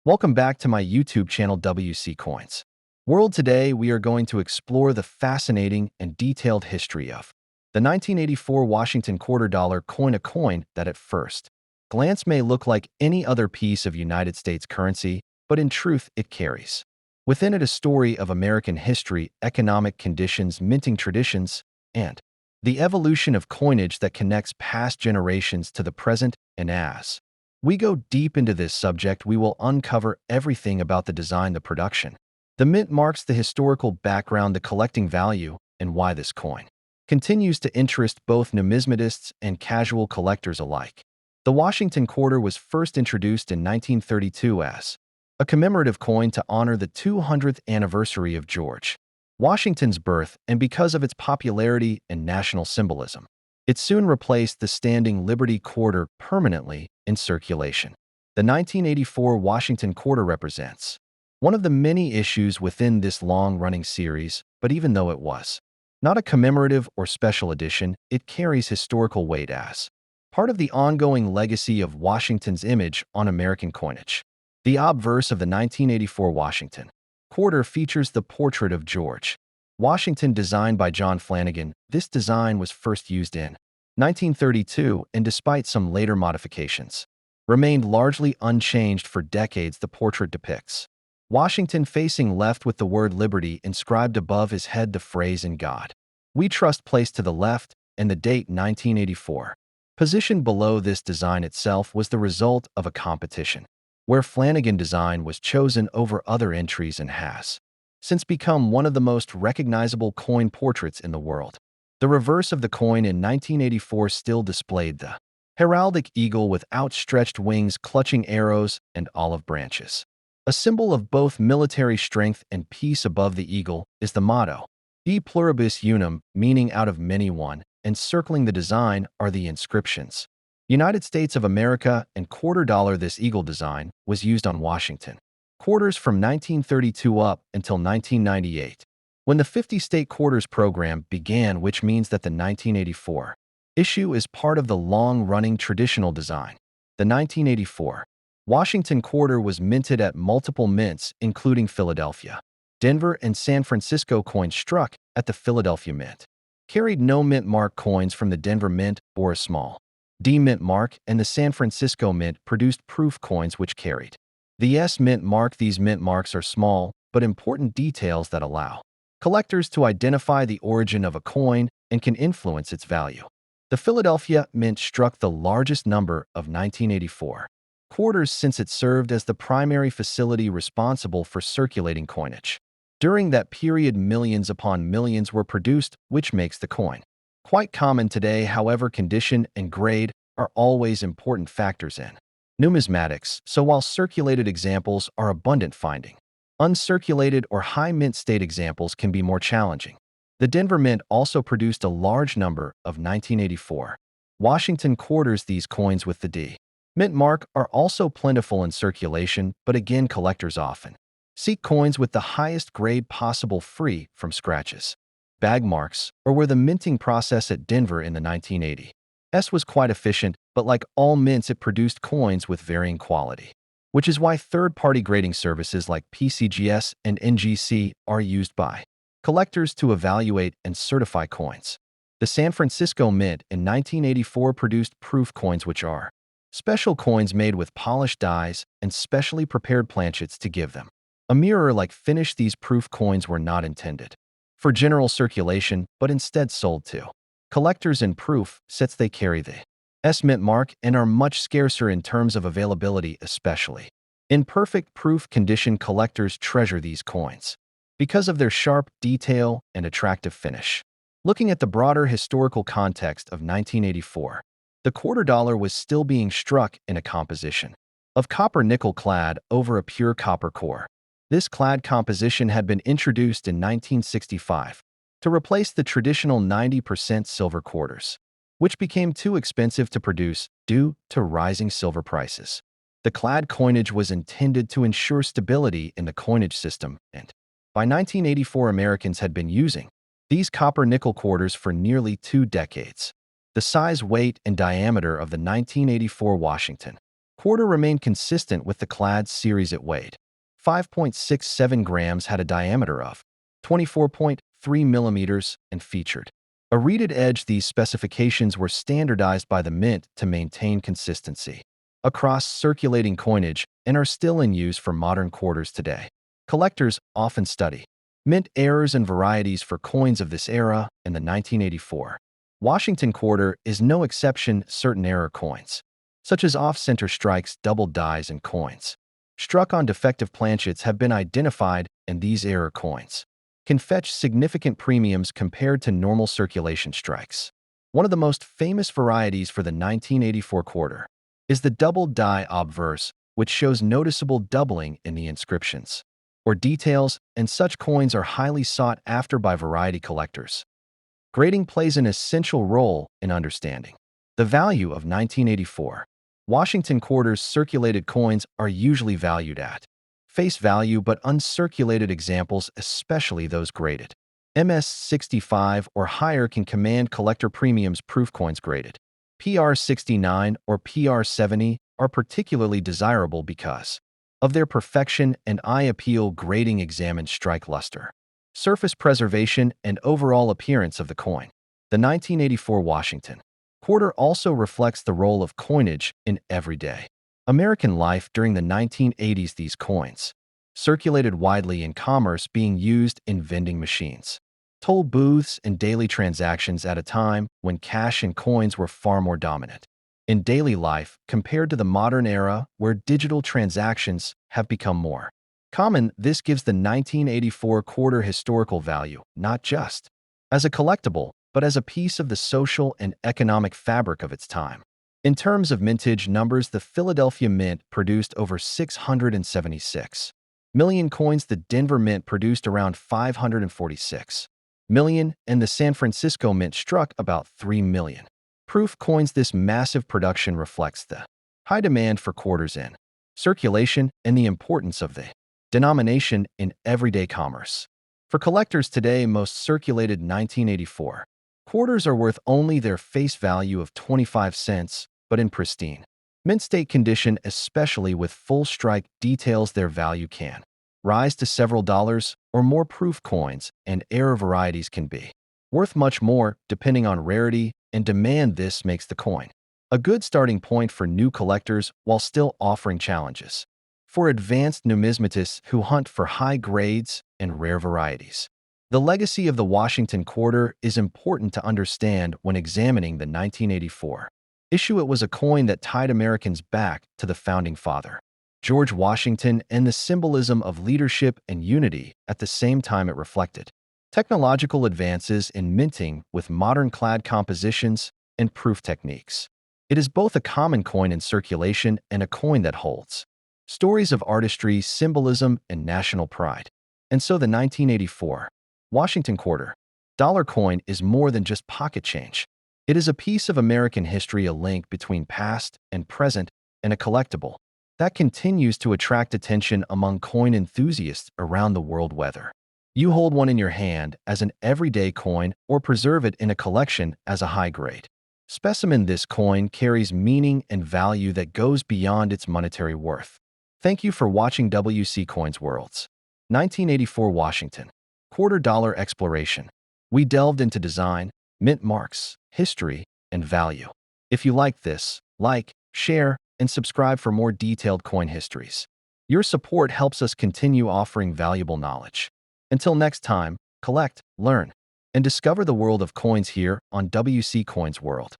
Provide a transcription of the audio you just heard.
Welcome back to my YouTube channel WC Coins. World today, we are going to explore the fascinating and detailed history of the 1984 Washington quarter dollar coin, a coin that at first glance may look like any other piece of United States currency, but in truth it carries within it a story of American history, economic conditions, minting traditions, and the evolution of coinage that connects past generations to the present. And as we go deep into this subject, we will uncover everything about the design, the production, the mint marks, the historical background, the collecting value, and why this coin continues to interest both numismatists and casual collectors alike. The Washington quarter was first introduced in 1932 as a commemorative coin to honor the 200th anniversary of George Washington's birth, and because of its popularity and national symbolism, it soon replaced the standing Liberty quarter permanently in circulation. The 1984 Washington quarter represents one of the many issues within this long-running series, but even though it was not a commemorative or special edition, it carries historical weight as part of the ongoing legacy of Washington's image on American coinage. The obverse of the 1984 Washington quarter features the portrait of George Washington designed by John Flanagan. This design was first used in 1932 and, despite some later modifications, remained largely unchanged for decades. The portrait depicts Washington facing left with the word Liberty inscribed above his head, the phrase "In God We Trust" placed to the left, and the date 1984. Positioned below. This design itself was the result of a competition where Flanagan design was chosen over other entries and has since become one of the most recognizable coin portraits in the world. The reverse of the coin in 1984 still displayed the heraldic eagle with outstretched wings clutching arrows and olive branches. A symbol of both military strength and peace. Above the eagle is the motto, E pluribus unum, meaning out of many one, and circling the design are the inscriptions, United States of America and quarter dollar. This eagle design was used on Washington quarters from 1932 up until 1998, when the 50-state quarters program began, which means that the 1984 issue is part of the long-running traditional design. The 1984 Washington quarter was minted at multiple mints, including Philadelphia, Denver, and San Francisco. Coins struck at the Philadelphia Mint carried no mint mark. Coins from the Denver Mint bore a small D mint mark, and the San Francisco Mint produced proof coins which carried the S mint mark. These mint marks are small but important details that allow collectors to identify the origin of a coin and can influence its value. The Philadelphia Mint struck the largest number of 1984 quarters since it served as the primary facility responsible for circulating coinage. During that period, millions upon millions were produced, which makes the coin quite common today. However, condition and grade are always important factors in numismatics, so while circulated examples are abundant, finding uncirculated or high mint state examples can be more challenging. The Denver Mint also produced a large number of 1984 Washington quarters. These coins with the D mint mark are also plentiful in circulation, but again, collectors often seek coins with the highest grade possible, free from scratches, bag marks, or where the minting process at Denver in the 1980s was quite efficient, but like all mints, it produced coins with varying quality, which is why third-party grading services like PCGS and NGC are used by collectors to evaluate and certify coins. The San Francisco Mint in 1984 produced proof coins, which are special coins made with polished dies and specially prepared planchets to give them a mirror-like finish. These proof coins were not intended for general circulation, but instead sold to collectors in proof sets. They carry the S mint mark and are much scarcer in terms of availability, especially in perfect proof condition. Collectors treasure these coins because of their sharp detail and attractive finish. Looking at the broader historical context of 1984, the quarter dollar was still being struck in a composition of copper nickel clad over a pure copper core. This clad composition had been introduced in 1965 to replace the traditional 90% silver quarters, which became too expensive to produce due to rising silver prices. The clad coinage was intended to ensure stability in the coinage system, and by 1984, Americans had been using these copper-nickel quarters for nearly 2 decades. The size, weight, and diameter of the 1984 Washington Quarter remained consistent with the clad series it weighed. 5.67 grams, had a diameter of 24.3 millimeters, and featured a reeded edge. These specifications were standardized by the Mint to maintain consistency across circulating coinage and are still in use for modern quarters today. Collectors often study mint errors and varieties for coins of this era, and the 1984 Washington quarter is no exception. Certain error coins, such as off-center strikes, double dies, and coins struck on defective planchets, have been identified, and these error coins can fetch significant premiums compared to normal circulation strikes. One of the most famous varieties for the 1984 quarter is the double die obverse, which shows noticeable doubling in the inscriptions or details, and such coins are highly sought after by variety collectors. Grading plays an essential role in understanding the value of 1984 Washington quarters. Circulated coins are usually valued at face value, but uncirculated examples, especially those graded MS-65 or higher, can command collector premiums. Proof coins graded PR-69 or PR-70 are particularly desirable because of their perfection and eye appeal. Grading examines strike luster, surface preservation, and overall appearance of the coin. The 1984 Washington quarter also reflects the role of coinage in everyday American life during the 1980s. These coins circulated widely in commerce, being used in vending machines, toll booths, and daily transactions at a time when cash and coins were far more dominant in daily life compared to the modern era where digital transactions have become more common. This gives the 1984 quarter historical value, not just as a collectible, but as a piece of the social and economic fabric of its time. In terms of mintage numbers, the Philadelphia Mint produced over 676 million coins, the Denver Mint produced around 546 million, and the San Francisco Mint struck about 3 million proof coins. This massive production reflects the high demand for quarters in circulation and the importance of the denomination in everyday commerce. For collectors today, most circulated 1984 quarters are worth only their face value of 25 cents, but in pristine mint state condition, especially with full strike details, their value can rise to several dollars or more. Proof coins and error varieties can be worth much more depending on rarity and demand. This makes the coin a good starting point for new collectors while still offering challenges for advanced numismatists who hunt for high grades and rare varieties. The legacy of the Washington quarter is important to understand when examining the 1984 issue. It was a coin that tied Americans back to the founding father, George Washington, and the symbolism of leadership and unity. At the same time, it reflected technological advances in minting with modern clad compositions and proof techniques. It is both a common coin in circulation and a coin that holds stories of artistry, symbolism, and national pride. And so the 1984 Washington quarter dollar coin is more than just pocket change. It is a piece of American history, a link between past and present, and a collectible that continues to attract attention among coin enthusiasts around the world. Whether you hold one in your hand as an everyday coin or preserve it in a collection as a high-grade specimen, this coin carries meaning and value that goes beyond its monetary worth. Thank you for watching WC Coins World's 1984 Washington quarter dollar exploration. We delved into design, mint marks, history, and value. If you like this, like, share, and subscribe for more detailed coin histories. Your support helps us continue offering valuable knowledge. Until next time, collect, learn, and discover the world of coins here on WC Coins World.